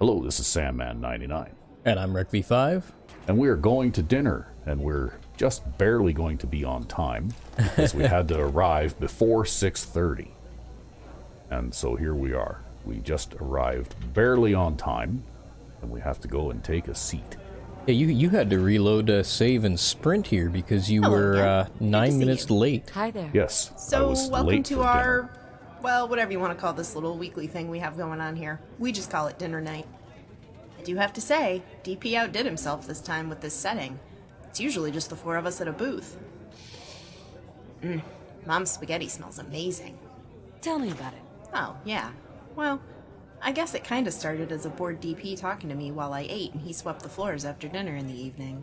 Hello, this is Sandman 99. And I'm Rick V5. And we are going to dinner, and we're just barely going to be on time because we had to arrive before 6:30. And so here we are. We just arrived barely on time, and we have to go and take a seat. Yeah, you had to reload save and sprint here because you were 9 minutes late. Hi there. Yes, I So, was welcome late to for our, dinner. well, whatever you want to call this little weekly thing we have going on here. We just call it dinner night. I do have to say, DP outdid himself this time with this setting. It's usually just the four of us at a booth. Mom's spaghetti smells amazing. Tell me about it. Oh, yeah. Well, I guess it kind of started as a bored DP talking to me while I ate and he swept the floors after dinner in the evening.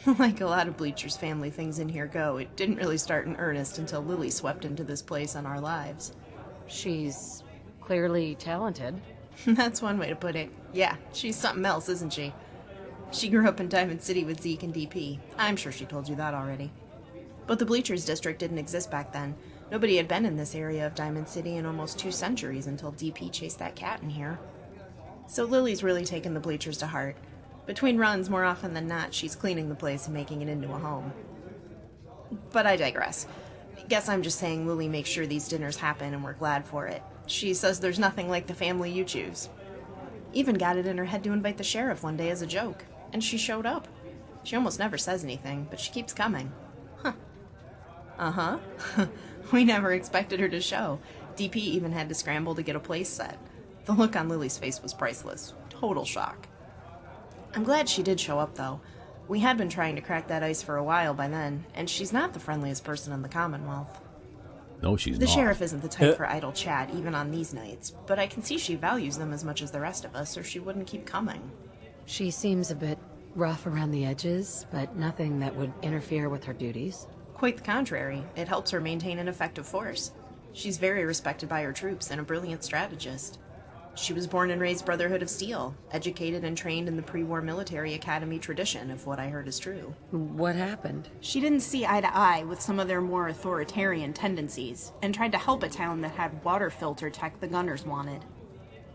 Like a lot of Bleacher's family things in here go, it didn't really start in earnest until Lily swept into this place on our lives. She's clearly talented. That's one way to put it. Yeah, she's something else, isn't she? She grew up in Diamond City with Zeke and DP. I'm sure she told you that already. But the Bleachers District didn't exist back then. Nobody had been in this area of Diamond City in almost 2 centuries until DP chased that cat in here. So Lily's really taken the Bleachers to heart. Between runs, more often than not, she's cleaning the place and making it into a home. But I digress. Guess I'm just saying Lily makes sure these dinners happen and we're glad for it. She says there's nothing like the family you choose. Even got it in her head to invite the sheriff one day as a joke. And she showed up. She almost never says anything, but she keeps coming. Huh. Uh-huh. We never expected her to show. DP even had to scramble to get a place set. The look on Lily's face was priceless. Total shock. I'm glad she did show up, though. We had been trying to crack that ice for a while by then, and she's not the friendliest person in the Commonwealth. No, she's The not. sheriff isn't the type for idle chat, even on these nights, but I can see she values them as much as the rest of us, or she wouldn't keep coming. She seems a bit rough around the edges, but nothing that would interfere with her duties. Quite the contrary. It helps her maintain an effective force. She's very respected by her troops and a brilliant strategist. She was born and raised Brotherhood of Steel, educated and trained in the pre-war military academy tradition, if what I heard is true. What happened? She didn't see eye to eye with some of their more authoritarian tendencies, and tried to help a town that had water filter tech the gunners wanted.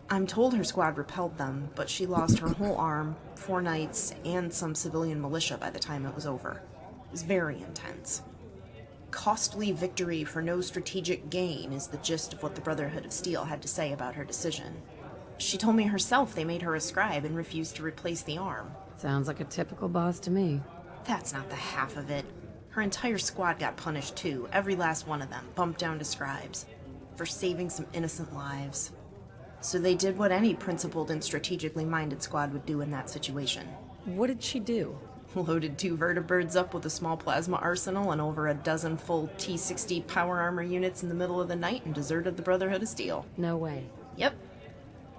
I'm told her squad repelled them, but she lost her whole arm, 4 knights, and some civilian militia by the time it was over. It was very intense. Costly victory for no strategic gain is the gist of what the Brotherhood of Steel had to say about her decision. She told me herself they made her a scribe and refused to replace the arm. Sounds like a typical boss to me. That's not the half of it. Her entire squad got punished too, every last one of them, bumped down to scribes, for saving some innocent lives. So they did what any principled and strategically minded squad would do in that situation. What did she do? Loaded 2 vertibirds up with a small plasma arsenal and over a dozen full T-60 power armor units in the middle of the night and deserted the Brotherhood of Steel. No way. Yep.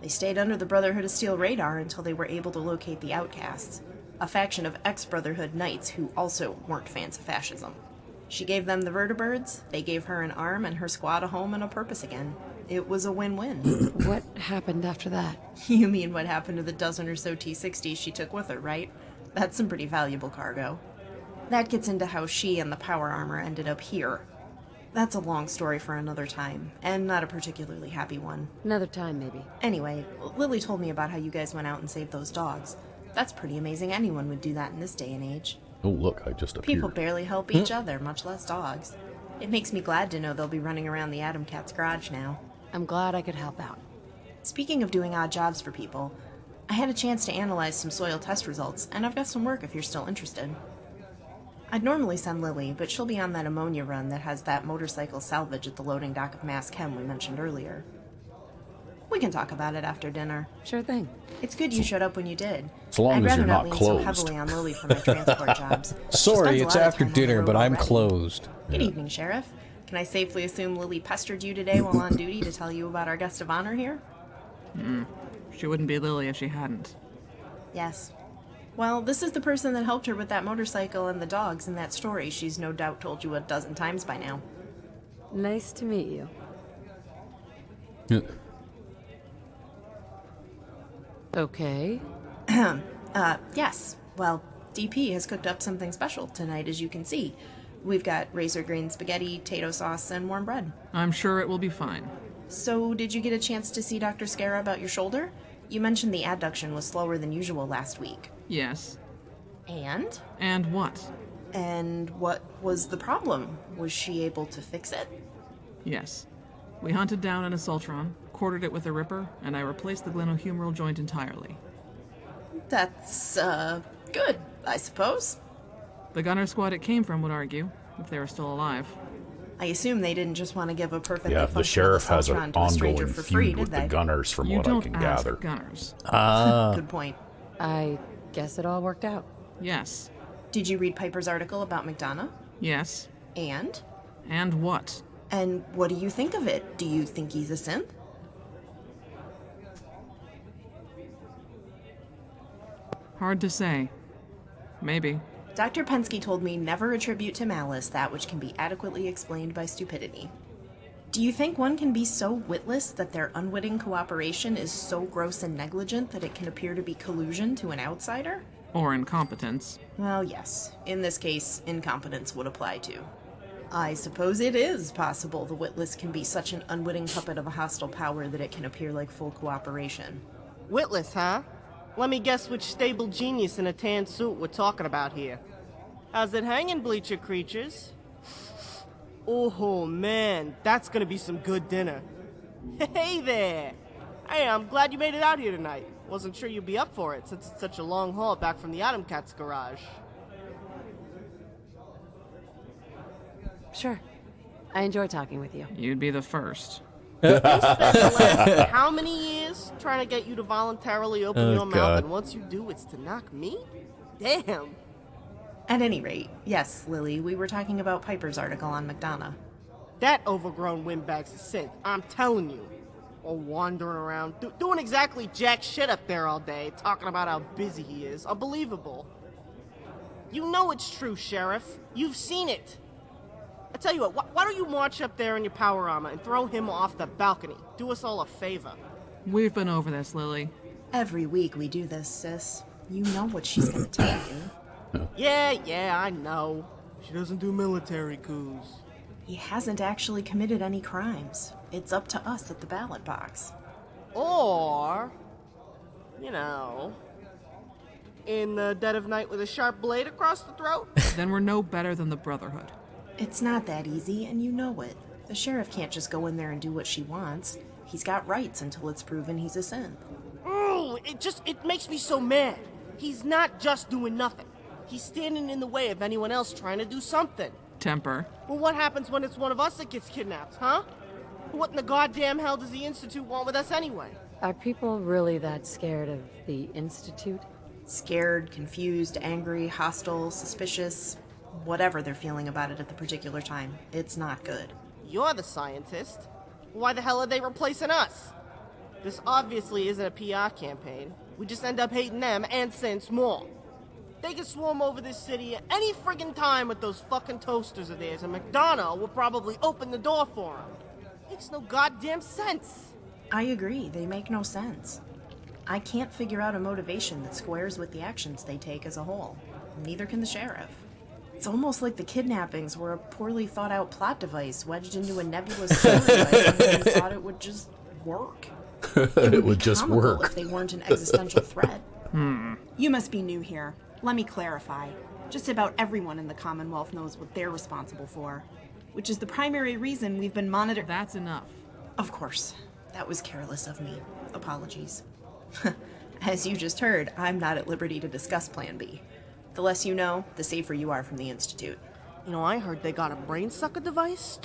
They stayed under the Brotherhood of Steel radar until they were able to locate the Outcasts, a faction of ex-Brotherhood knights who also weren't fans of fascism. She gave them the vertibirds, they gave her an arm and her squad a home and a purpose again. It was a win-win. What happened after that? You mean what happened to the dozen or so T-60s she took with her, right? That's some pretty valuable cargo. That gets into how she and the power armor ended up here. That's a long story for another time, and not a particularly happy one. Another time, maybe. Anyway, Lily told me about how you guys went out and saved those dogs. That's pretty amazing. Anyone would do that in this day and age. Oh, look, I just appeared. People barely help each other, much less dogs. It makes me glad to know they'll be running around the Atom Cat's garage now. I'm glad I could help out. Speaking of doing odd jobs for people, I had a chance to analyze some soil test results, and I've got some work if you're still interested. I'd normally send Lily, but she'll be on that ammonia run that has that motorcycle salvage at the loading dock of Mass Chem we mentioned earlier. We can talk about it after dinner. Sure thing. It's good you showed up when you did. So long I'd as rather you're not lean closed. so heavily on Lily for my transport jobs. She Sorry, spends a it's lot of after time on the dinner, road but I'm already. closed. Good evening, Sheriff. Can I safely assume Lily pestered you today while on duty to tell you about our guest of honor here? She wouldn't be Lily if she hadn't. Yes. Well, this is the person that helped her with that motorcycle and the dogs in that story she's no doubt told you a dozen times by now. Nice to meet you. Yeah. Okay. Yes. Well, DP has cooked up something special tonight, as you can see. We've got razor green spaghetti, tato sauce, and warm bread. I'm sure it will be fine. So, did you get a chance to see Dr. Scara about your shoulder? You mentioned the adduction was slower than usual last week. Yes. And? And what? And what was the problem? Was she able to fix it? Yes. We hunted down an assaultron, quartered it with a ripper, and I replaced the glenohumeral joint entirely. That's, good, I suppose. The gunner squad it came from would argue, if they were still alive. I assume they didn't just want to give a perfectly Yeah, functional the sheriff has an assaultron to a stranger ongoing for free, feud did with they? the gunners, from You what I don't can ask gather. gunners. Good point. I guess it all worked out. Yes. Did you read Piper's article about McDonough? Yes. And? And what? And what do you think of it? Do you think he's a synth? Hard to say. Maybe. Dr. Pensky told me never attribute to malice that which can be adequately explained by stupidity. Do you think one can be so witless that their unwitting cooperation is so gross and negligent that it can appear to be collusion to an outsider? Or incompetence. Well, yes. In this case, incompetence would apply too. I suppose it is possible the witless can be such an unwitting puppet of a hostile power that it can appear like full cooperation. Witless, huh? Let me guess which stable genius in a tan suit we're talking about here. How's it hanging, bleacher creatures? Oh man, that's gonna be some good dinner. Hey there! Hey, I'm glad you made it out here tonight. Wasn't sure you'd be up for it, since it's such a long haul back from the Atom Cat's garage. Sure. I enjoy talking with you. You'd be the first. We spent the last how many years trying to get you to voluntarily open your mouth, God. and once you do, it's to knock me? Damn. At any rate, yes, Lily, we were talking about Piper's article on McDonough. That overgrown windbag's a synth, I'm telling you. Or wandering around, doing exactly jack shit up there all day, talking about how busy he is. Unbelievable. You know it's true, Sheriff. You've seen it. I tell you what, why don't you march up there in your power armor and throw him off the balcony? Do us all a favor. We've been over this, Lily. Every week we do this, sis. You know what she's gonna tell you. Yeah, I know. She doesn't do military coups. He hasn't actually committed any crimes. It's up to us at the ballot box. Or, you know, in the dead of night with a sharp blade across the throat? Then we're no better than the Brotherhood. It's not that easy, and you know it. The sheriff can't just go in there and do what she wants. He's got rights until it's proven he's a synth. It makes me so mad. He's not just doing nothing. He's standing in the way of anyone else trying to do something. Temper. Well, what happens when it's one of us that gets kidnapped, huh? What in the goddamn hell does the Institute want with us anyway? Are people really that scared of the Institute? Scared, confused, angry, hostile, suspicious, whatever they're feeling about it at the particular time. It's not good. You're the scientist. Why the hell are they replacing us? This obviously isn't a PR campaign. We just end up hating them and sense more. They can swarm over this city at any friggin' time with those fucking toasters of theirs, and McDonough will probably open the door for them. Makes no goddamn sense. I agree, they make no sense. I can't figure out a motivation that squares with the actions they take as a whole. Neither can the sheriff. It's almost like the kidnappings were a poorly thought out plot device wedged into a nebulous story by someone who thought it would just work. It would just Comical work. if they weren't an existential threat. You must be new here. Let me clarify. Just about everyone in the Commonwealth knows what they're responsible for, which is the primary reason we've been monitored. That's enough. Of course. That was careless of me. Apologies. As you just heard, I'm not at liberty to discuss Plan B. The less you know, the safer you are from the Institute. You know, I heard they got a brain sucker device.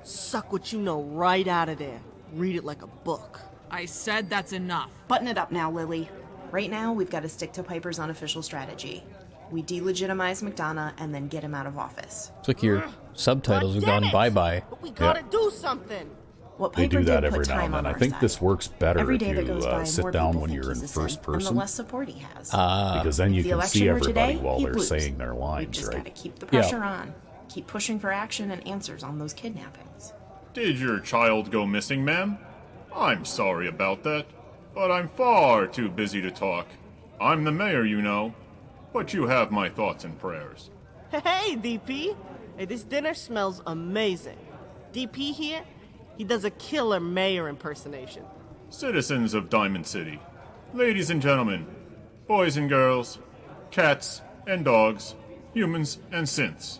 Suck what you know right out of there. Read it like a book. I said that's enough. Button it up now, Lily. Right now, we've got to stick to Piper's unofficial strategy. We delegitimize McDonough and then get him out of office. It's like your subtitles have God damn gone it! bye-bye. But we gotta do something. What They Piper do that did every put now time and then. on I our think side. this works better Every if day that goes you by, sit more down people when think you're in he's a first synth, and the person, less support he has. because then you If the can election see were everybody today, while he'd they're lose. saying their We've lines, just got to right? keep the pressure on. Keep pushing for action and answers on those kidnappings. Did your child go missing, ma'am? I'm sorry about that, but I'm far too busy to talk. I'm the mayor, you know, but you have my thoughts and prayers. Hey, DP. Hey, this dinner smells amazing. DP here, he does a killer mayor impersonation. Citizens of Diamond City, ladies and gentlemen, boys and girls, cats and dogs, humans and synths.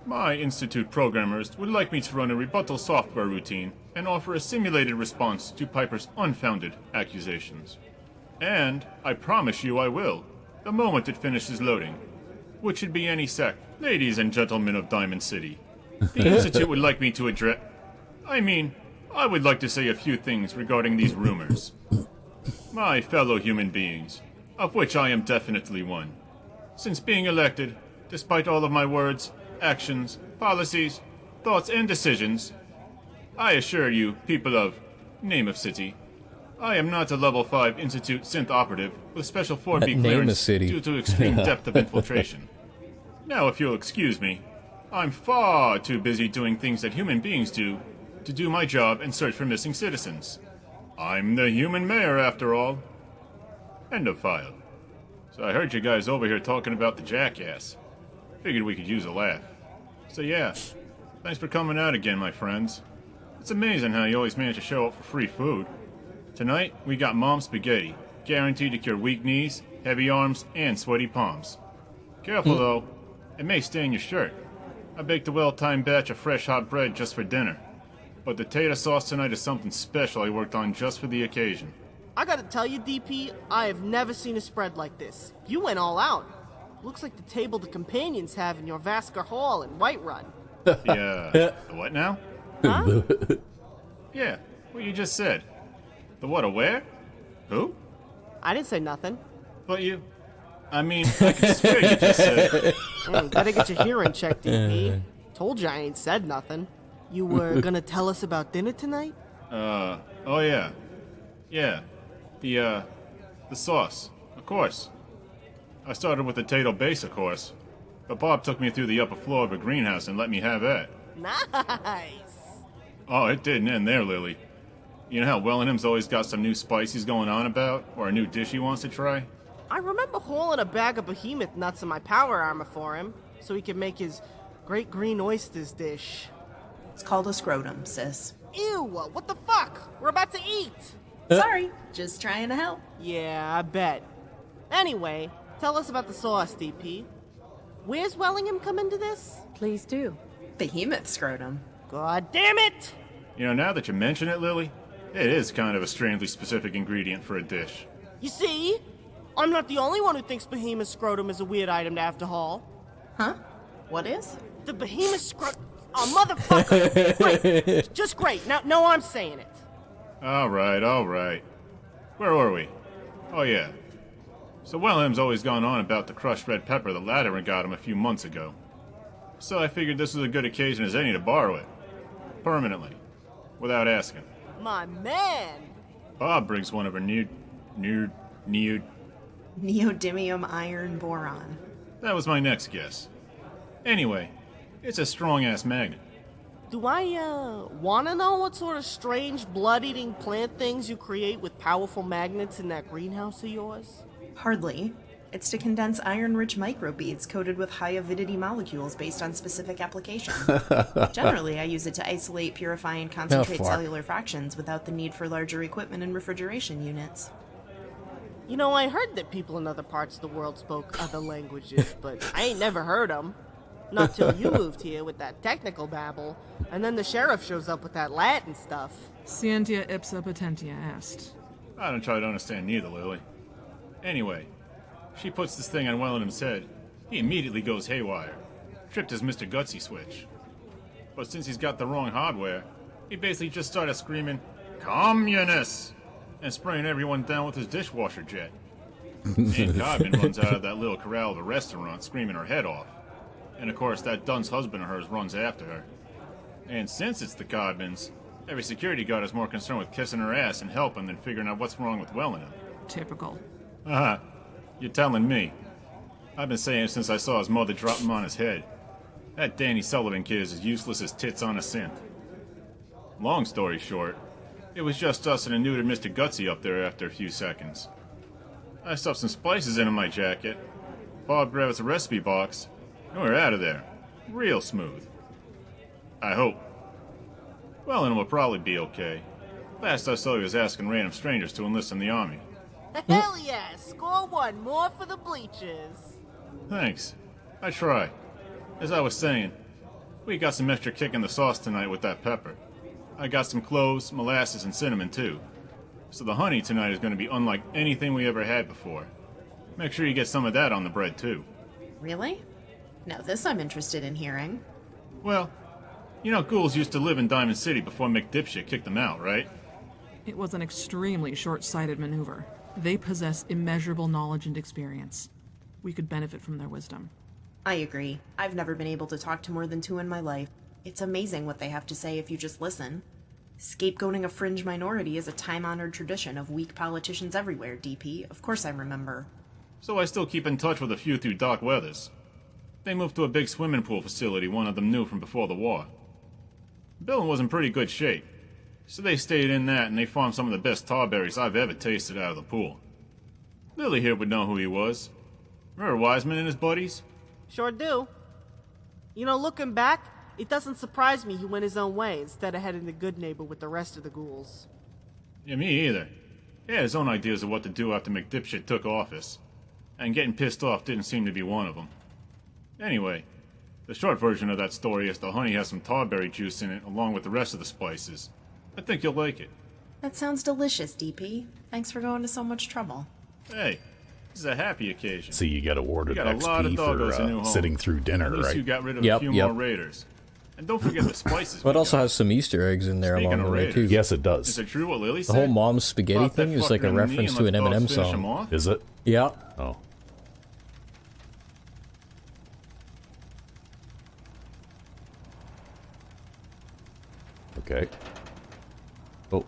My Institute programmers would like me to run a rebuttal software routine and offer a simulated response to Piper's unfounded accusations. And I promise you I will, the moment it finishes loading, which should be any sec. Ladies and gentlemen of Diamond City, the Institute would like me to address... I would like to say a few things regarding these rumors. My fellow human beings, of which I am definitely one. Since being elected, despite all of my words, actions, policies, thoughts, and decisions, I assure you, people of Name of City, I am not a level 5 Institute synth operative with special 4B Name clearance of City. due to extreme depth of infiltration. Now, if you'll excuse me, I'm far too busy doing things that human beings do to do my job and search for missing citizens. I'm the human mayor, after all. End of file. So I heard you guys over here talking about the jackass. Figured we could use a laugh. So yeah, thanks for coming out again, my friends. It's amazing how you always manage to show up for free food. Tonight, we got mom spaghetti, guaranteed to cure weak knees, heavy arms, and sweaty palms. Careful though, it may stain your shirt. I baked a well-timed batch of fresh hot bread just for dinner. But the tater sauce tonight is something special I worked on just for the occasion. I gotta tell you, DP, I have never seen a spread like this. You went all out. Looks like the table the companions have in your Vasker Hall in Whiterun. The what now? Huh? Yeah, what you just said. The what, a where? Who? I didn't say nothing. But I can swear you just said... Better get your hearing checked, DP. Told you I ain't said nothing. You were gonna tell us about dinner tonight? Oh yeah. Yeah. The sauce. Of course. I started with the potato base, of course. But Barb took me through the upper floor of a greenhouse and let me have that. Nice! Oh, it didn't end there, Lily. You know how Wellingham's always got some new spice he's going on about? Or a new dish he wants to try? I remember hauling a bag of behemoth nuts in my power armor for him, so he could make his great green oysters dish. It's called a scrotum, sis. Ew, what the fuck? We're about to eat! Sorry, just trying to help. Yeah, I bet. Anyway, tell us about the sauce, DP. Where's Wellingham come into this? Please do. Behemoth scrotum. God damn it! You know, now that you mention it, Lily, it is kind of a strangely specific ingredient for a dish. You see? I'm not the only one who thinks behemoth scrotum is a weird item to have to haul. Huh? What is? The behemoth scrotum... Oh, motherfucker! Great! Just great. Now I'm saying it. All right. Where were we? Oh, yeah. So Wellham's always gone on about the crushed red pepper that Latimer got him a few months ago. So I figured this was a good occasion as any to borrow it. Permanently. Without asking. My man! Bob brings one of her Neodymium iron boron. That was my next guess. Anyway, it's a strong-ass magnet. Do I, wanna know what sort of strange blood-eating plant things you create with powerful magnets in that greenhouse of yours? Hardly. It's to condense iron-rich microbeads coated with high-avidity molecules based on specific application. Generally, I use it to isolate, purify, and concentrate cellular fractions without the need for larger equipment and refrigeration units. You know, I heard that people in other parts of the world spoke other languages, but I ain't never heard them. Not till you moved here with that technical babble, and then the sheriff shows up with that Latin stuff. Scientia ipsa potentia est. I don't try to understand neither, Lily. Anyway, she puts this thing on Wellingham's head. He immediately goes haywire. Tripped his Mr. Gutsy switch. But since he's got the wrong hardware, he basically just started screaming, "Communists!" and spraying everyone down with his dishwasher jet. And Codman runs out of that little corral of a restaurant screaming her head off. And of course, that dunce husband of hers runs after her. And since it's the Codmans, every security guard is more concerned with kissing her ass and helping than figuring out what's wrong with Wellingham. Typical. You're telling me. I've been saying it since I saw his mother drop him on his head. That Danny Sullivan kid is as useless as tits on a synth. Long story short, it was just us and a neutered Mr. Gutsy up there after a few seconds. I stuffed some spices into my jacket. Bob grabbed us a recipe box, and we're out of there. Real smooth. I hope. Well, and we'll probably be okay. Last I saw you was asking random strangers to enlist in the army. Hell yeah! Score one more for the bleachers. Thanks. I try. As I was saying, we got some extra kick in the sauce tonight with that pepper. I got some cloves, molasses, and cinnamon too. So the honey tonight is going to be unlike anything we ever had before. Make sure you get some of that on the bread too. Really? Now this I'm interested in hearing. Well, you know ghouls used to live in Diamond City before McDipshit kicked them out, right? It was an extremely short-sighted maneuver. They possess immeasurable knowledge and experience. We could benefit from their wisdom. I agree. I've never been able to talk to more than 2 in my life. It's amazing what they have to say if you just listen. Scapegoating a fringe minority is a time-honored tradition of weak politicians everywhere, DP. Of course I remember. So I still keep in touch with a few through Doc Weathers. They moved to a big swimming pool facility one of them knew from before the war. The building was in pretty good shape, so they stayed in that and they farmed some of the best tarberries I've ever tasted out of the pool. Lily here would know who he was. Remember Wiseman and his buddies? Sure do. You know, looking back, it doesn't surprise me he went his own way instead of heading the good neighbor with the rest of the ghouls. Yeah, me either. He had his own ideas of what to do after McDipshit took office, and getting pissed off didn't seem to be one of them. Anyway, the short version of that story is the honey has some tarberry juice in it along with the rest of the spices. I think you'll like it. That sounds delicious, DP. Thanks for going to so much trouble. Hey, this is a happy occasion. See, you get awarded You got a lot of XP doggos in New for Home. sitting through dinner, At least right? you got rid of Yep, a few yep. more raiders. And don't forget the spices. But it we also got. has some Easter eggs in there Speaking along of the way, too. raiders, Yes, it Is does. it true what Lily said? The whole mom's spaghetti Pop that thing is like a fucker in the knee reference and to let an the dogs Eminem finish him song. off? Is it? Yeah. Oh. Okay. Oh,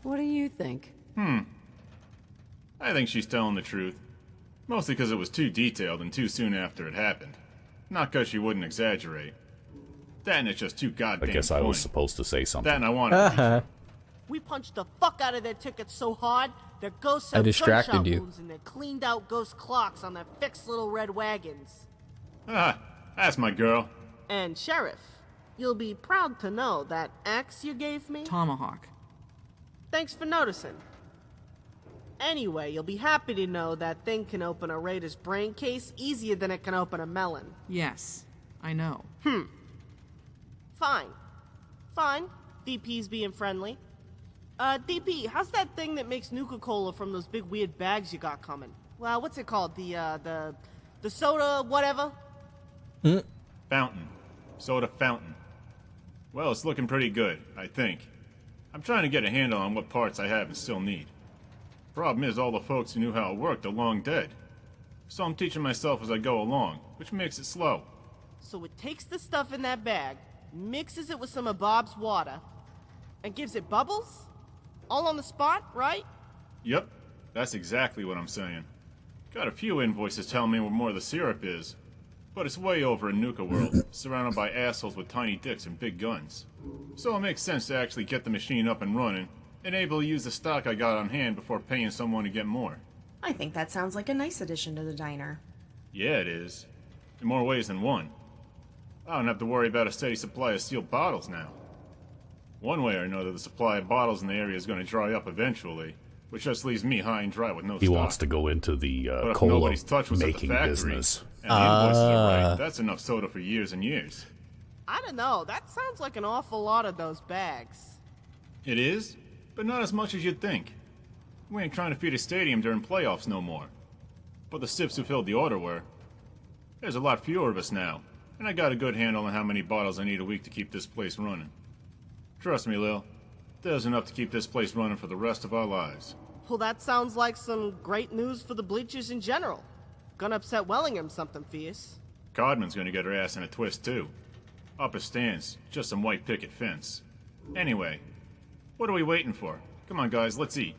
What do you think? I think she's telling the truth. Mostly because it was too detailed and too soon after it happened. Not because she wouldn't exaggerate. That and it's just too I goddamn guess I was funny. supposed to say That something. and I wanted to be true. We punched the fuck out of their tickets so hard, their ghosts I have distracted gunshot you. wounds and their cleaned out ghost clocks on their fixed little red wagons. Ah, that's my girl. And Sheriff, you'll be proud to know that axe you gave me? Tomahawk. Thanks for noticing. Anyway, you'll be happy to know that thing can open a raider's brain case easier than it can open a melon. Yes, I know. Fine. Fine. DP's being friendly. DP, how's that thing that makes Nuka-Cola from those big weird bags you got coming? Well, what's it called? The soda whatever? Fountain. Soda fountain. Well, it's looking pretty good, I think. I'm trying to get a handle on what parts I have and still need. Problem is, all the folks who knew how it worked are long dead. So I'm teaching myself as I go along, which makes it slow. So it takes the stuff in that bag, mixes it with some of Bob's water, and gives it bubbles? All on the spot, right? Yep, that's exactly what I'm saying. Got a few invoices telling me where more of the syrup is, but it's way over in Nuka World, surrounded by assholes with tiny dicks and big guns. So it makes sense to actually get the machine up and running, and able to use the stock I got on hand before paying someone to get more. I think that sounds like a nice addition to the diner. Yeah, it is. In more ways than one. I don't have to worry about a steady supply of sealed bottles now. One way or another, the supply of bottles in the area is going to dry up eventually, which just leaves me high and dry with no He stock. wants to go into the But if cola nobody's touch was at the making factory, business. and the invoices are right, that's enough soda for years and years. I don't know, that sounds like an awful lot of those bags. It is, but not as much as you'd think. We ain't trying to feed a stadium during playoffs no more. But the stiffs who filled the order were. There's a lot fewer of us now, and I got a good handle on how many bottles I need a week to keep this place running. Trust me, Lil, there's enough to keep this place running for the rest of our lives. Well, that sounds like some great news for the bleachers in general. Gonna upset Wellingham something fierce. Codman's gonna get her ass in a twist, too. Upper stands, just some white picket fence. Anyway, what are we waiting for? Come on, guys, let's eat.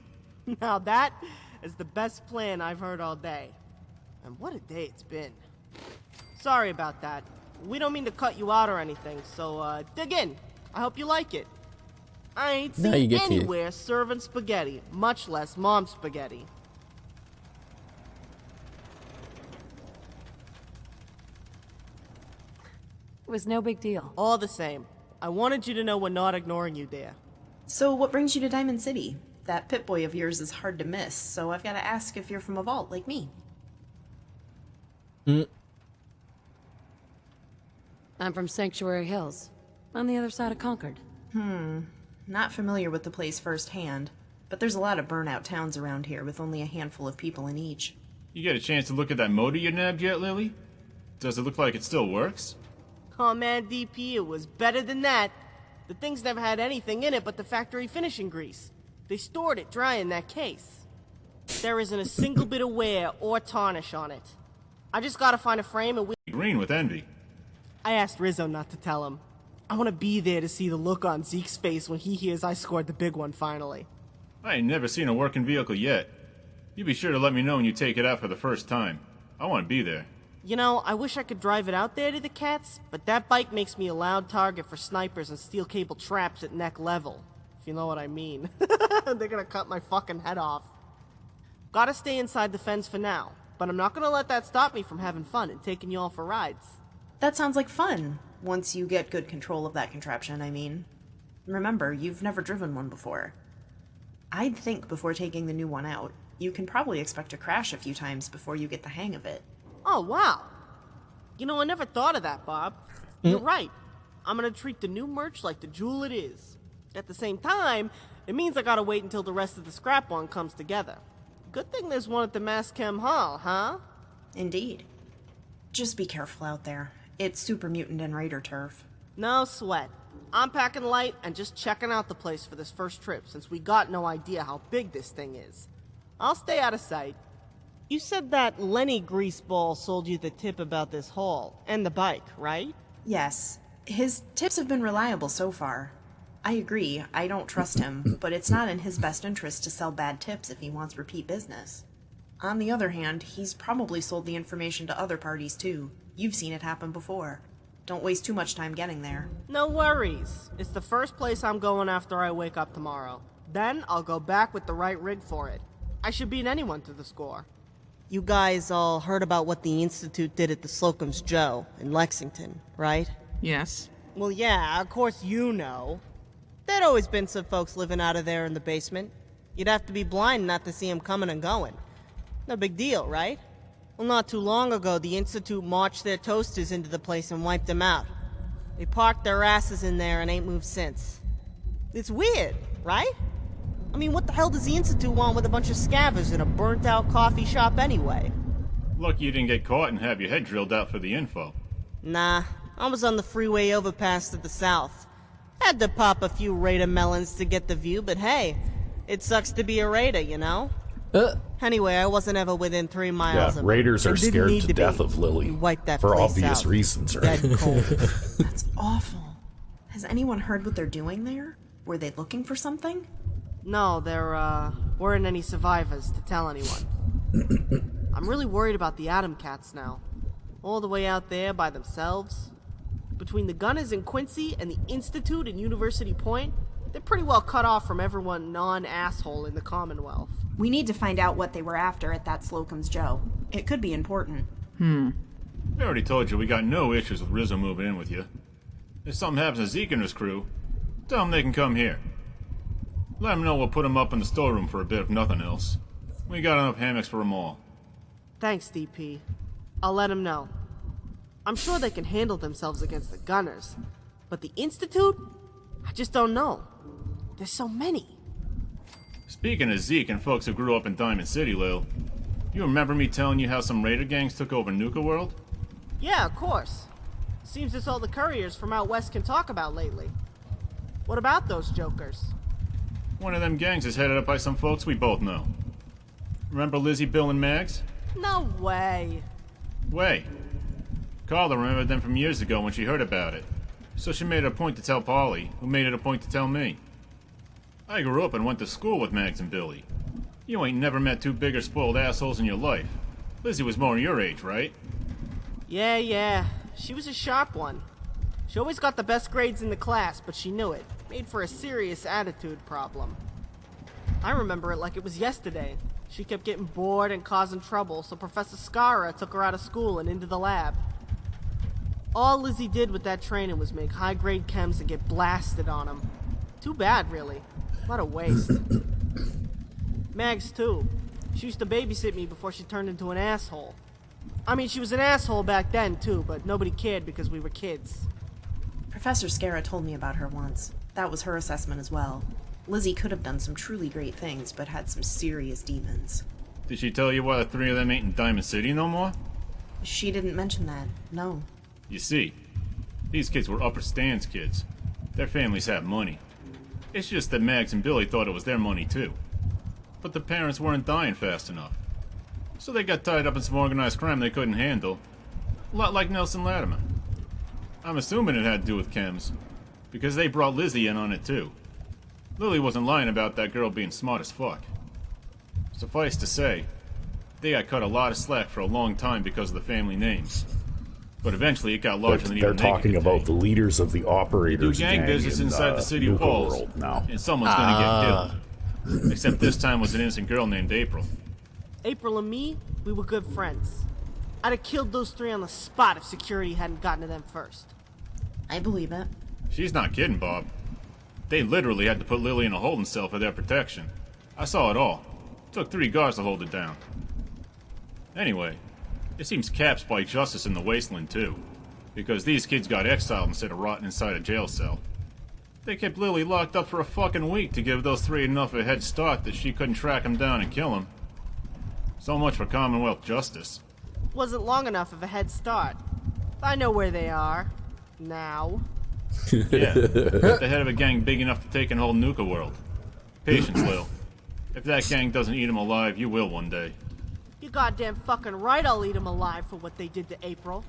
Now that is the best plan I've heard all day. And what a day it's been. Sorry about that. We don't mean to cut you out or anything, so dig in. I hope you like it. I ain't Now you seen get to- anywhere serving spaghetti, much less mom spaghetti. It was no big deal. All the same, I wanted you to know we're not ignoring you there. So what brings you to Diamond City? That Pip-Boy of yours is hard to miss, so I've got to ask if you're from a vault like me. I'm from Sanctuary Hills, on the other side of Concord. Not familiar with the place firsthand, but there's a lot of burnout towns around here with only a handful of people in each. You get a chance to look at that motor you nabbed yet, Lily? Does it look like it still works? Oh man, DP, it was better than that. The thing's never had anything in it but the factory finishing grease. They stored it dry in that case. There isn't a single bit of wear or tarnish on it. I just gotta find a frame and Green with envy. I asked Rizzo not to tell him. I want to be there to see the look on Zeke's face when he hears I scored the big one finally. I ain't never seen a working vehicle yet. You be sure to let me know when you take it out for the first time. I want to be there. You know, I wish I could drive it out there to the cats, but that bike makes me a loud target for snipers and steel cable traps at neck level. If you know what I mean. They're gonna cut my fucking head off. Gotta stay inside the fence for now, but I'm not gonna let that stop me from having fun and taking you all for rides. That sounds like fun, once you get good control of that contraption, I mean. Remember, you've never driven one before. I'd think before taking the new one out, you can probably expect to crash a few times before you get the hang of it. Oh, wow. You know, I never thought of that, Bob. You're right. I'm gonna treat the new merch like the jewel it is. At the same time, it means I gotta wait until the rest of the scrap one comes together. Good thing there's one at the Mass Chem Hall, huh? Indeed. Just be careful out there. It's super mutant and raider turf. No sweat. I'm packing light and just checking out the place for this first trip since we got no idea how big this thing is. I'll stay out of sight. You said that Lenny Greaseball sold you the tip about this haul and the bike, right? Yes. His tips have been reliable so far. I agree, I don't trust him, but it's not in his best interest to sell bad tips if he wants repeat business. On the other hand, he's probably sold the information to other parties too. You've seen it happen before. Don't waste too much time getting there. No worries. It's the first place I'm going after I wake up tomorrow. Then I'll go back with the right rig for it. I should beat anyone to the score. You guys all heard about what the Institute did at the Slocum's Joe in Lexington, right? Yes. Well, yeah, of course you know. There'd always been some folks living out of there in the basement. You'd have to be blind not to see them coming and going. No big deal, right? Well, not too long ago, the Institute marched their toasters into the place and wiped them out. They parked their asses in there and ain't moved since. It's weird, right? I mean, what the hell does the Institute want with a bunch of scavengers in a burnt-out coffee shop anyway? Lucky you didn't get caught and have your head drilled out for the info. Nah, I was on the freeway overpass to the south. Had to pop a few Raider melons to get the view, but hey, it sucks to be a Raider, you know? Anyway, I wasn't ever within 3 miles Yeah, of them. raiders are And didn't scared need to death be. of Lily. We wiped that for place obvious out. reasons, right? Dead cold. That's awful. Has anyone heard what they're doing there? Were they looking for something? No, there, weren't any survivors to tell anyone. I'm really worried about the Atom Cats now. All the way out there by themselves. Between the Gunners in Quincy and the Institute in University Point, they're pretty well cut off from everyone non-asshole in the Commonwealth. We need to find out what they were after at that Slocum's Joe. It could be important. I already told you we got no issues with Rizzo moving in with you. If something happens to Zeke and his crew, tell them they can come here. Let them know we'll put them up in the storeroom for a bit if nothing else. We got enough hammocks for them all. Thanks, DP. I'll let them know. I'm sure they can handle themselves against the Gunners. But the Institute? I just don't know. There's so many. Speaking of Zeke and folks who grew up in Diamond City, Lil, you remember me telling you how some raider gangs took over Nuka World? Yeah, of course. Seems it's all the couriers from out west can talk about lately. What about those jokers? One of them gangs is headed up by some folks we both know. Remember Lizzie, Bill, and Mags? No way. Way. Carla remembered them from years ago when she heard about it. So she made it a point to tell Polly, who made it a point to tell me. I grew up and went to school with Mags and Billy. You ain't never met two bigger spoiled assholes in your life. Lizzie was more your age, right? Yeah. She was a sharp one. She always got the best grades in the class, but she knew it. Made for a serious attitude problem. I remember it like it was yesterday. She kept getting bored and causing trouble, so Professor Scara took her out of school and into the lab. All Lizzie did with that training was make high-grade chems and get blasted on them. Too bad, really. What a waste. Mags, too. She used to babysit me before she turned into an asshole. I mean, she was an asshole back then, too, but nobody cared because we were kids. Professor Scara told me about her once. That was her assessment as well. Lizzie could have done some truly great things, but had some serious demons. Did she tell you why the three of them ain't in Diamond City no more? She didn't mention that, no. You see, these kids were upper stands kids. Their families had money. It's just that Mags and Billy thought it was their money too. But the parents weren't dying fast enough. So they got tied up in some organized crime they couldn't handle. A lot like Nelson Latimer. I'm assuming it had to do with chems, because they brought Lizzie in on it too. Lily wasn't lying about that girl being smart as fuck. Suffice to say, they got cut a lot of slack for a long time because of the family names. But eventually it got larger than They're even they talking could about take. the leaders of the Do operators gang business in, inside the city Nuka walls, World now. and someone's gonna get killed. Except this time was an innocent girl named April. April and me, we were good friends. I'd have killed those three on the spot if security hadn't gotten to them first. I believe it. She's not kidding, Bob. They literally had to put Lily in a holding cell for their protection. I saw it all. Took 3 guards to hold it down. Anyway, it seems Cap's by justice in the wasteland too, because these kids got exiled instead of rotting inside a jail cell. They kept Lily locked up for a fucking week to give those 3 enough of a head start that she couldn't track him down and kill him. So much for Commonwealth justice. Wasn't long enough of a head start. I know where they are. Now. Yeah, at the head of a gang big enough to take an whole Nuka world. Patience, Lil. If that gang doesn't eat him alive, you will one day. You're goddamn fucking right I'll eat them alive for what they did to April.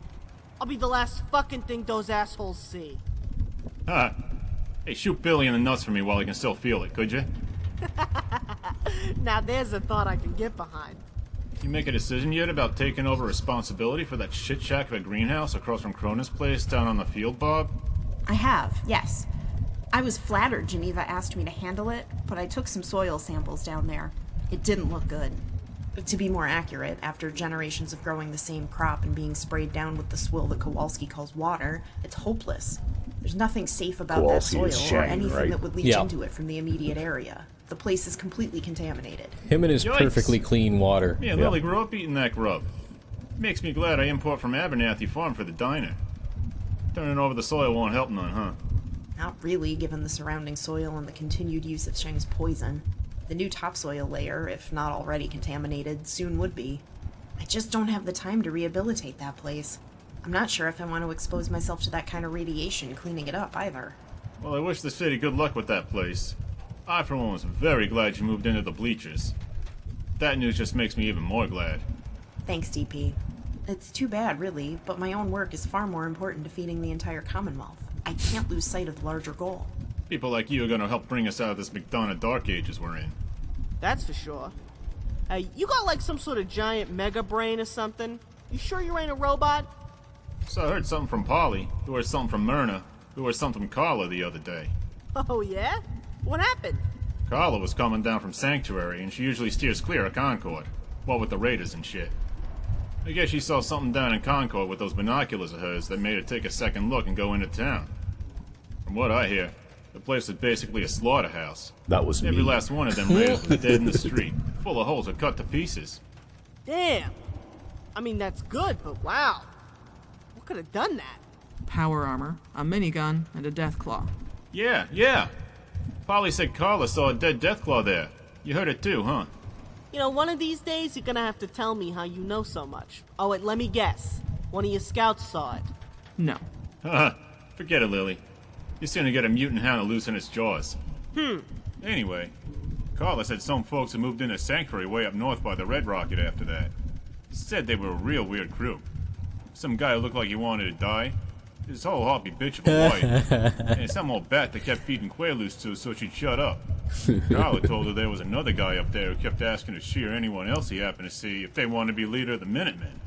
I'll be the last fucking thing those assholes see. Ha! Hey, shoot Billy in the nuts for me while I can still feel it, could you? Now there's a thought I can get behind. You make a decision yet about taking over responsibility for that shit shack of a greenhouse across from Cronus' place down on the field, Bob? I have, yes. I was flattered Geneva asked me to handle it, but I took some soil samples down there. It didn't look good. To be more accurate, after generations of growing the same crop and being sprayed down with the swill that Kowalski calls water, it's hopeless. There's nothing safe about Kowalski that is soil or Shang, anything right? that would leach Yeah. into it from the immediate area. The place is completely contaminated. Him and his Yikes. perfectly clean water. Me and Lily grew up eating that grub. Makes me glad I import from Abernathy Farm for the diner. Turning over the soil won't help none, huh? Not really, given the surrounding soil and the continued use of Shang's poison. The new topsoil layer, if not already contaminated, soon would be. I just don't have the time to rehabilitate that place. I'm not sure if I want to expose myself to that kind of radiation cleaning it up, either. Well, I wish the city good luck with that place. I, for one, was very glad you moved into the bleachers. That news just makes me even more glad. Thanks, DP. It's too bad, really, but my own work is far more important to feeding the entire Commonwealth. I can't lose sight of the larger goal. People like you are gonna help bring us out of this McDonough Dark Ages we're in. That's for sure. Hey, you got like some sort of giant mega brain or something? You sure you ain't a robot? So I heard something from Polly, who heard something from Myrna, who heard something from Carla the other day. Oh yeah? What happened? Carla was coming down from Sanctuary, and she usually steers clear of Concord. What with the raiders and shit. I guess she saw something down in Concord with those binoculars of hers that made her take a second look and go into town. From what I hear, the place was basically a slaughterhouse. That was Every me. last one of them raiders was dead in the street, full of holes or cut to pieces. Damn. I mean, that's good, but wow. What could have done that? Power armor, a minigun, and a death claw. Yeah. Polly said Carla saw a dead Deathclaw there. You heard it too, huh? You know, one of these days you're gonna have to tell me how you know so much. Oh, wait, let me guess. One of your scouts saw it. No. Haha, forget it, Lily. You're soon to get a mutant hound to loosen its jaws. Anyway, Carla said some folks had moved into Sanctuary way up north by the Red Rocket after that. Said they were a real weird crew. Some guy who looked like he wanted to die. His whole hobby bitch of a wife. And some old bat that kept feeding Quaaludes to so she'd shut up. Carla told her there was another guy up there who kept asking if she or anyone else he happened to see if they wanted to be leader of the Minutemen.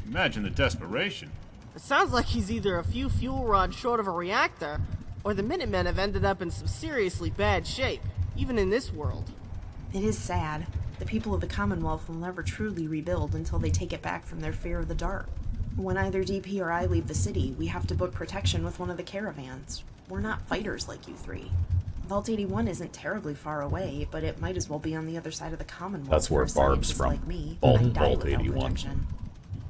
Imagine the desperation. It sounds like he's either a few fuel rods short of a reactor, or the Minutemen have ended up in some seriously bad shape, even in this world. It is sad. The people of the Commonwealth will never truly rebuild until they take it back from their fear of the dark. When either DP or I leave the city, we have to book protection with one of the caravans. We're not fighters like you three. Vault 81 isn't terribly far away, but it might as well be on the other side of the Commonwealth. That's where for a Barb's scientist from. Like me, Vault I'd die without 81. protection.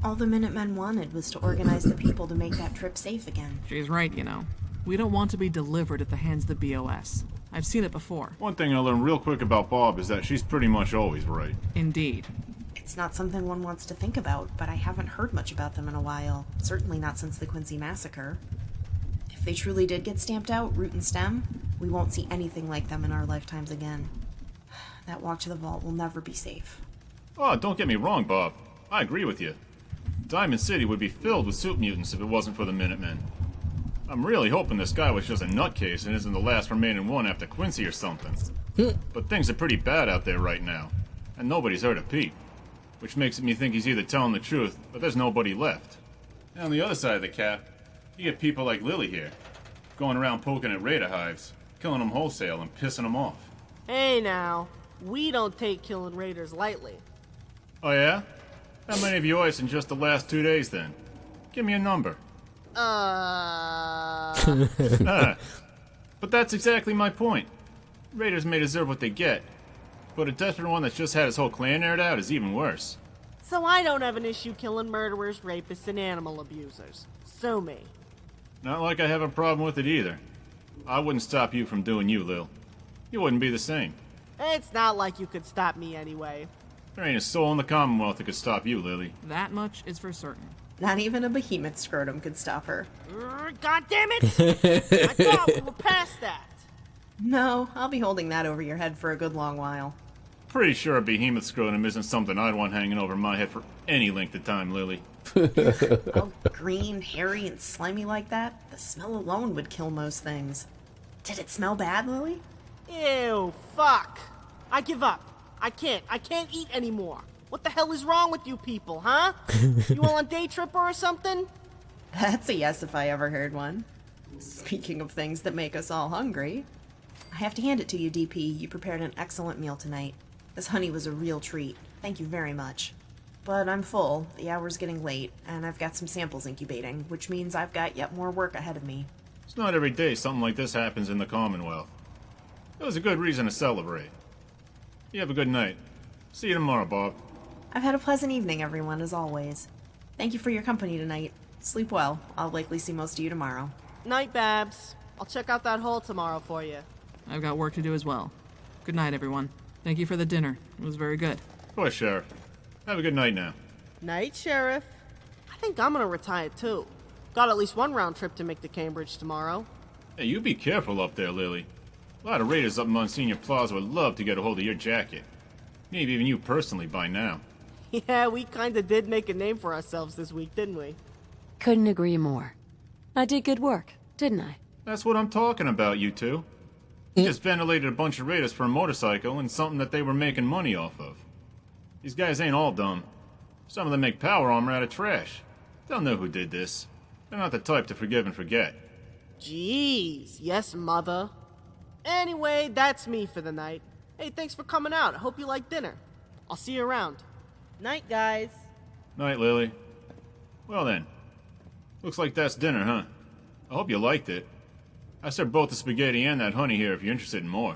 All the Minutemen wanted was to organize the people to make that trip safe again. She's right, you know. We don't want to be delivered at the hands of the BOS. I've seen it before. One thing I learned real quick about Barb is that she's pretty much always right. Indeed. It's not something one wants to think about, but I haven't heard much about them in a while. Certainly not since the Quincy Massacre. If they truly did get stamped out, root and stem, we won't see anything like them in our lifetimes again. That walk to the vault will never be safe. Oh, don't get me wrong, Bob. I agree with you. Diamond City would be filled with soup mutants if it wasn't for the Minutemen. I'm really hoping this guy was just a nutcase and isn't the last remaining one after Quincy or something. But things are pretty bad out there right now, and nobody's heard of Pete. Which makes me think he's either telling the truth, but there's nobody left. And on the other side of the cap, you get people like Lily here, going around poking at raider hives, killing them wholesale and pissing them off. Hey now, we don't take killing raiders lightly. Oh yeah? How many of you ice in just the last 2 days then? Give me a number. But that's exactly my point. Raiders may deserve what they get, but a desperate one that's just had his whole clan aired out is even worse. So I don't have an issue killing murderers, rapists, and animal abusers. Sue me. Not like I have a problem with it either. I wouldn't stop you from doing you, Lil. You wouldn't be the same. It's not like you could stop me anyway. There ain't a soul in the Commonwealth that could stop you, Lily. That much is for certain. Not even a behemoth scrotum could stop her. God damn it! I thought we were past that. No, I'll be holding that over your head for a good long while. Pretty sure a behemoth scrotum isn't something I'd want hanging over my head for any length of time, Lily. All green, hairy, and slimy like that? The smell alone would kill most things. Did it smell bad, Lily? Ew, fuck. I give up. I can't eat anymore. What the hell is wrong with you people, huh? You all on day tripper or something? That's a yes if I ever heard one. Speaking of things that make us all hungry, I have to hand it to you, DP. You prepared an excellent meal tonight. This honey was a real treat. Thank you very much. But I'm full, the hour's getting late, and I've got some samples incubating, which means I've got yet more work ahead of me. It's not every day something like this happens in the Commonwealth. It was a good reason to celebrate. You have a good night. See you tomorrow, Bob. I've had a pleasant evening, everyone, as always. Thank you for your company tonight. Sleep well. I'll likely see most of you tomorrow. Night, Babs. I'll check out that hole tomorrow for you. I've got work to do as well. Good night, everyone. Thank you for the dinner. It was very good. Of course, Sheriff. Have a good night now. Night, Sheriff. I think I'm gonna retire too. Got at least one round trip to make to Cambridge tomorrow. Hey, you be careful up there, Lily. A lot of raiders up Monsignor Plaza would love to get a hold of your jacket. Maybe even you personally by now. Yeah, we kinda did make a name for ourselves this week, didn't we? Couldn't agree more. I did good work, didn't I? That's what I'm talking about, you two. You just ventilated a bunch of raiders for a motorcycle and something that they were making money off of. These guys ain't all dumb. Some of them make power armor out of trash. They'll know who did this. They're not the type to forgive and forget. Jeez, yes, mother. Anyway, that's me for the night. Hey, thanks for coming out. I hope you like dinner. I'll see you around. Night, guys. Night, Lily. Well then. Looks like that's dinner, huh? I hope you liked it. I served both the spaghetti and that honey here if you're interested in more.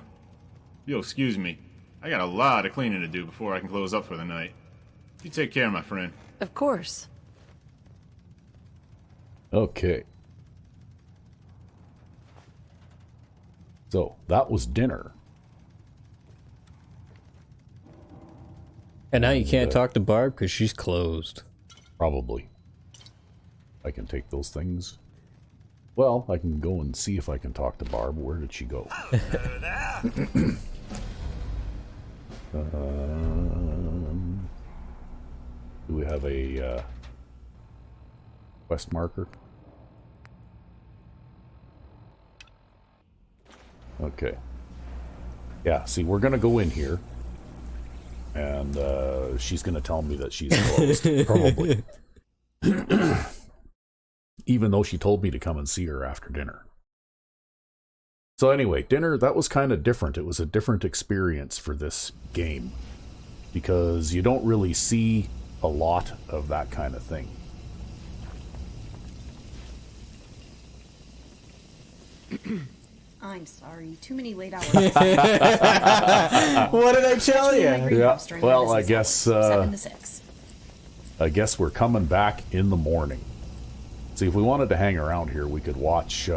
You'll excuse me. I got a lot of cleaning to do before I can close up for the night. You take care, my friend. Of course. Okay. So, that was dinner. And now you can't talk to Barb because she's closed. Probably. I can take those things. Well, I can go and see if I can talk to Barb. Where did she go? Do we have a quest marker? Okay. Yeah, see, we're going to go in here. And she's going to tell me that she's closed. Probably. Even though she told me to come and see her after dinner. So anyway, dinner, that was kind of different. It was a different experience for this game. Because you don't really see a lot of that kind of thing. I'm sorry. Too many late hours. What did I tell you? Yeah. Well, I guess 7 to 6. I guess we're coming back in the morning. See, if we wanted to hang around here, we could watch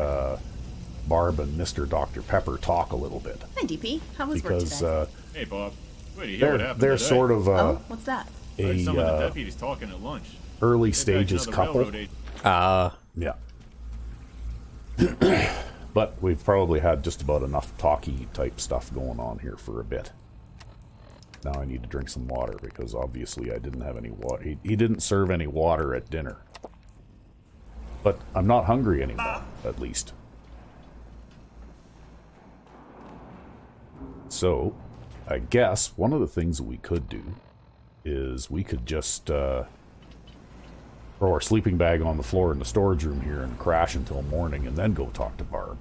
Barb and Mr. Dr. Pepper talk a little bit. Hi, DP. How was work Because today? Hey, Bob. Wait to hear what happened they're today. sort of Oh, what's that? Heard some of the a deputies talking at lunch. early They've got stages another couple. railroad agent. Yeah. But we've probably had just about enough talky type stuff going on here for a bit. Now I need to drink some water because obviously I didn't have any water. He didn't serve any water at dinner. But I'm not hungry anymore, at least. So, I guess one of the things that we could do is we could just throw our sleeping bag on the floor in the storage room here and crash until morning and then go talk to Barb.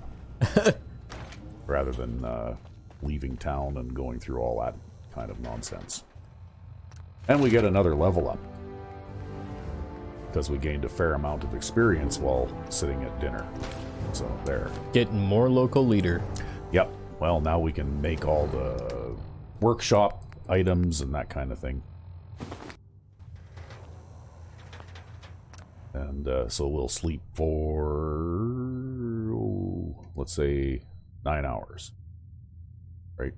Rather than leaving town and going through all that kind of nonsense. And we get another level up. Because we gained a fair amount of experience while sitting at dinner. So, there. Getting more local leader. Yep. Well, now we can make all the workshop items and that kind of thing. And so we'll sleep for, let's say, 9 hours. Right?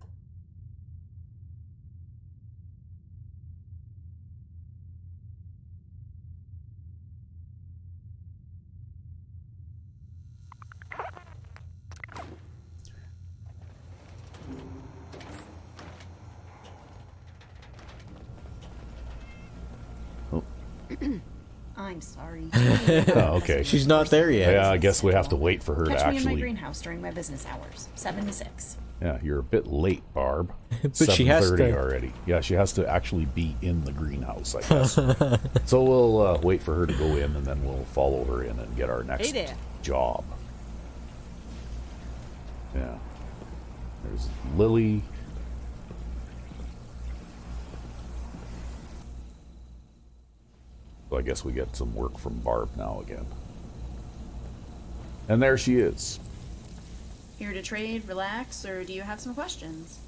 I'm sorry. Oh, okay. She's not there yet. Yeah, I guess we have to wait for her Catch to me in my actually... greenhouse during my business hours. 7 to 6. Yeah, you're a bit late, Barb. But she has 7:30 to- already. Yeah, she has to actually be in the greenhouse, I guess. So we'll wait for her to go in, and then we'll follow her in and get our next Hey there. job. Yeah. There's Lily. So I guess we get some work from Barb now again. And there she is. Here to trade, relax, or do you have some questions?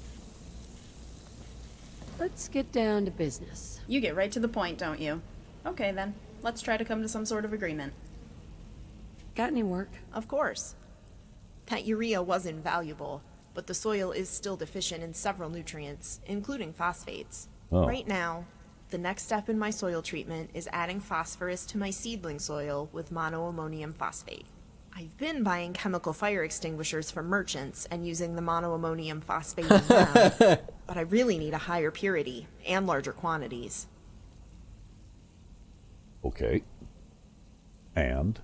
Let's get down to business. You get right to the point, don't you? Okay then, let's try to come to some sort of agreement. Got any work? Of course. That urea was invaluable, but the soil is still deficient in several nutrients, including phosphates. Oh. Right now, the next step in my soil treatment is adding phosphorus to my seedling soil with monoammonium phosphate. I've been buying chemical fire extinguishers from merchants and using the monoammonium phosphate in them, but I really need a higher purity and larger quantities. Okay. And?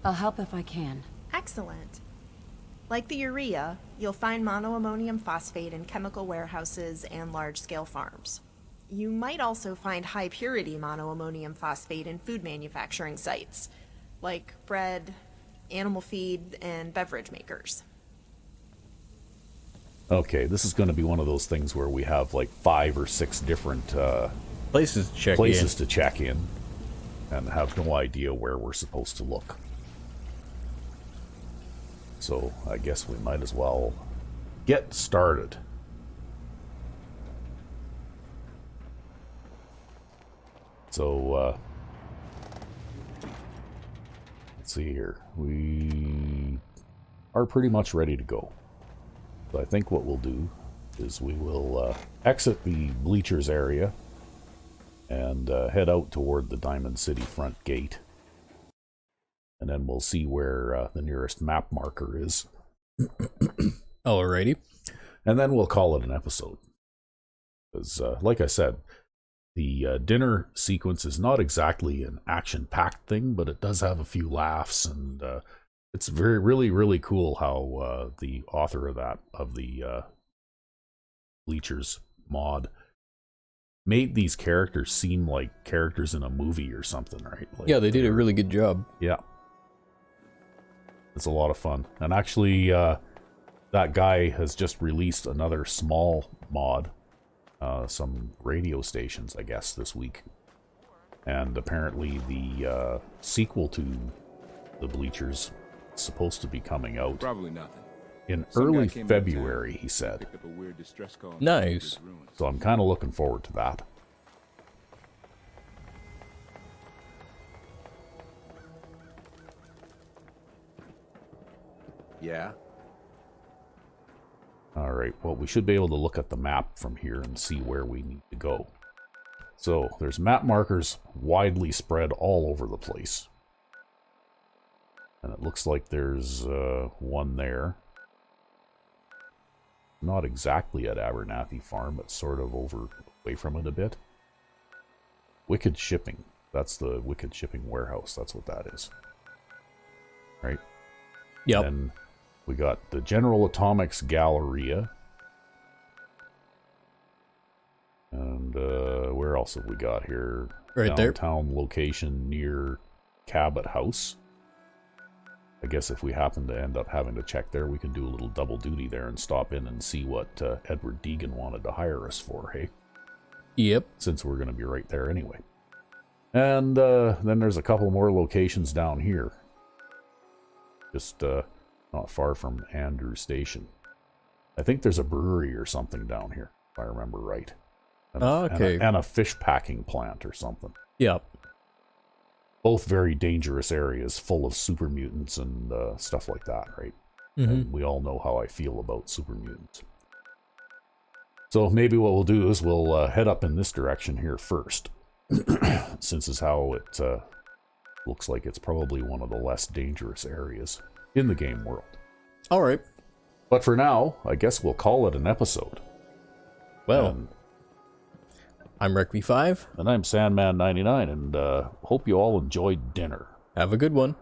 I'll help if I can. Excellent. Like the urea, you'll find monoammonium phosphate in chemical warehouses and large-scale farms. You might also find high-purity monoammonium phosphate in food manufacturing sites, like bread, animal feed, and beverage makers. Okay, this is going to be one of those things where we have like 5 or 6 different Places to check places to check in and have no idea where we're supposed to look. So I guess we might as well get started. So, let's see here. We are pretty much ready to go. So I think what we'll do is we will exit the bleachers area and head out toward the Diamond City front gate. And then we'll see where the nearest map marker is. Alrighty. And then we'll call it an episode. Because, like I said, the dinner sequence is not exactly an action-packed thing, but it does have a few laughs, and it's really cool how the author of the Bleachers mod made these characters seem like characters in a movie or something, right? Like, Yeah, they did a really good job. yeah. It's a lot of fun. And actually, that guy has just released another small mod. Some radio stations, I guess, this week. And apparently the sequel to the Bleachers is supposed to be coming out. Probably nothing. in Some guy early came into town, February, he said. picked up a weird distress call. Nice. So I'm kind of looking forward to that. Yeah. Alright, well, we should be able to look at the map from here and see where we need to go. So, there's map markers widely spread all over the place. And it looks like there's one there. Not exactly at Abernathy Farm, but sort of away from it a bit. Wicked Shipping. That's the Wicked Shipping Warehouse. That's what that is. Right? Yep. And we got the General Atomics Galleria. And where else have we got here? Right there. Downtown location near Cabot House. I guess if we happen to end up having to check there, we can do a little double duty there and stop in and see what Edward Deegan wanted to hire us for, hey? Yep. Since we're going to be right there anyway. And then there's a couple more locations down here. Just not far from Andrew Station. I think there's a brewery or something down here, if I remember right. And okay. And a fish packing plant or something. Yep. Both very dangerous areas full of super mutants and stuff like that, right? Mm-hmm. And we all know how I feel about super mutants. So maybe what we'll do is we'll head up in this direction here first. Since is how it looks like it's probably one of the less dangerous areas in the game world. All right. But for now, I guess we'll call it an episode. Well, I'm RecV5. And I'm Sandman99, and hope you all enjoyed dinner. Have a good one.